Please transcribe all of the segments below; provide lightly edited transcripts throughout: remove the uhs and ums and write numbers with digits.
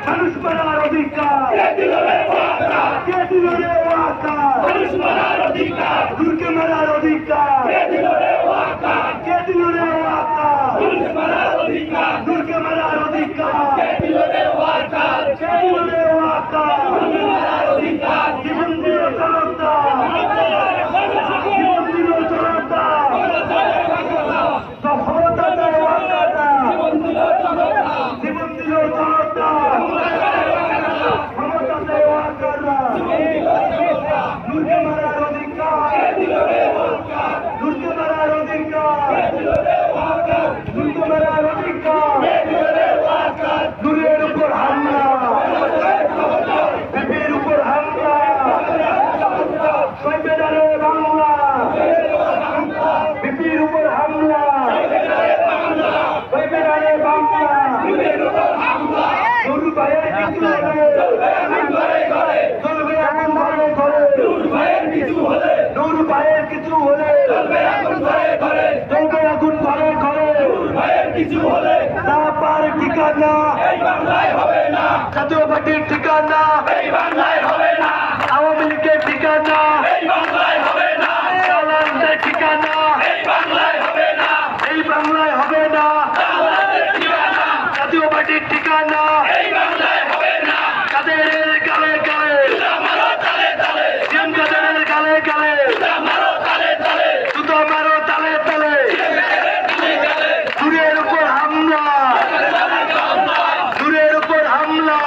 মানুষ মারার অধিকার কে দিল রে ওয়াকা মানুষ মারার অধিকার দুর্গে মারার অধিকার কে দিল রে ওয়াকা মানুষ মারার অধিকার দুর্গে মারার অধিকার কে দিল রে ওয়াকা মানুষ মারার অধিকার জীবন দিল জনতা জীবন দিল জনতা সফলতা দেয় ওয়াকাটা জীবন দিল জনতা ক্ষমতা দেয় ওয়াকাটা দুর্গে মারার অধিকার দুর্গে মারার অধিকার দুর্গে মারার অধিকার দূরের উপর হামলা বিপির উপর হামলা সৈবেদারে বাংলা বিপির উপর হামলা সৈবেদারে বাংলা নুরু ভাইয়ের কিছু চলবে এখন ঘরে ঘরে নুরু ভাইয়ের কিছু হলে চলবে এখন ঘরে ঘরে কিছু হলে না পার ঠিকানা এই বাংলায় হবে না জাতীয় পার্টির ঠিকানা এই বাংলায় হবে না আওয়ামী লীগের ঠিকানা এই বাংলায় হবে না চালানদের ঠিকানা এই বাংলায় হবে না এই বাংলায় হবে না জাতীয় পার্টির ঠিকানা এই বাংলায় হবে না কাদের গালে গালে মারো তালে তালে জিম কাদের গালে গালে মারো তালে তালে জুতো মারো তালে তালে দূরের উপর হামলা দূরের উপর হামলা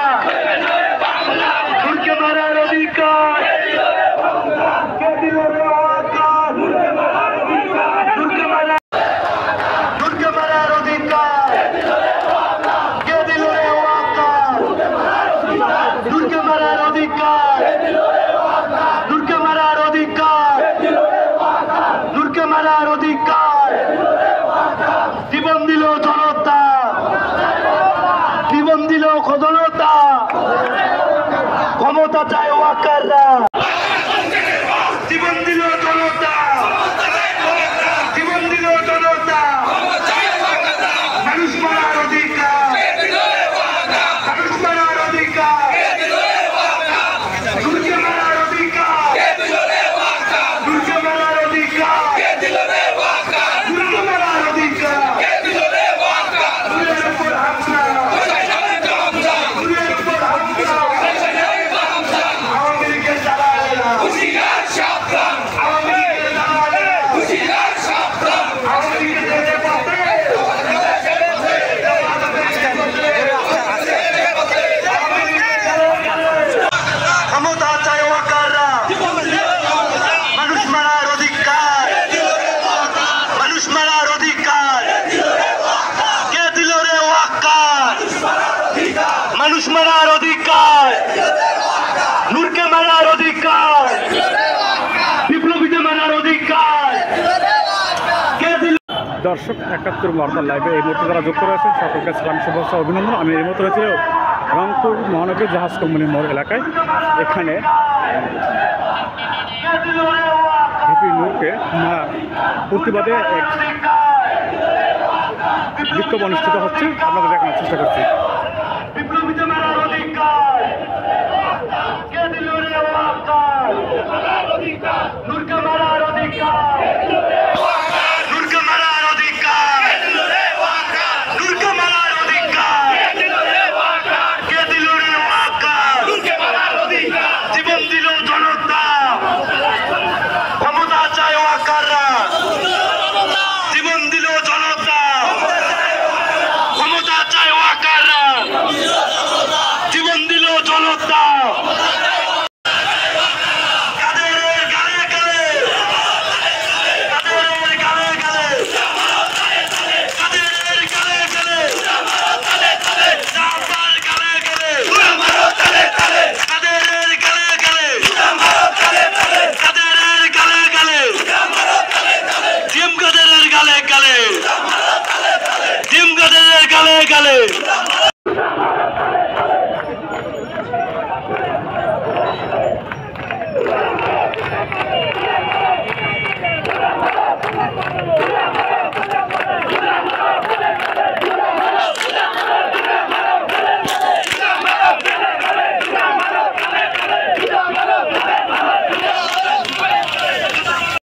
দুর্গে মারার অধিকার কে দিল রে ওয়াকার দুর্গে মারার অধিকার কে দিল রে ওয়াকার দুর্গে মারার অধিকার দুর্গে মারার অধিকার দুর্গে মারার অধিকার জীবন দিল জনতা জীবন দিল জনতা ক্ষমতা চায় ওয়াকাররা জীবন দিল জনতা জীবন দিল জনতা মানুষ মারার অধিকার মানুষ মারার অধিকার দুর্গে মারার অধিকার দুর্গে মারার অধিকার দুর্গে মারার অধিকার দূরের উপর হামলা দূরের উপর হামলা আওয়ামী লীগের দালালেরা আওয়ামী লীগের দালালেরা আওয়ামী লীগের পথে ক্ষমতা চায় ওয়াকাররা মানুষ মারার অধিকার মানুষ মারার অধিকার কে দিল রে ওয়াকার মানুষ মারার অধিকার নূরকে মারার অধিকার বিপ্লবীতে মারার অধিকার কে দিল। দর্শক ৭১ বার্তা লাইভে এই মুহূর্তে যারা যুক্ত রয়েছেন সকলকে সালাম শুভেচ্ছা অভিনন্দন। আমি এই মুহূর্তে রয়েছে রংপুর মহানগরী জাহাজ কোম্পানি মোড় এলাকায়। এখানে ভিপি নূরকে প্রতিবাদে এক বিক্ষোভ অনুষ্ঠিত হচ্ছে, আপনাদের দেখানোর চেষ্টা করছি। বিপ্লবীতে মারার অধিকার কে দিল রে ওয়াকার নূরকে মারার অধিকার নূরকে মারার অধিকার নূরকে মারার অধিকার কে দিল রে ওয়াকার জীবন দিল জনতা ক্ষমতা চায় ওয়াকাররা জীবন দিল জনতা ক্ষমতা চায় ওয়াকাররা জীবন দিল জনতা গালে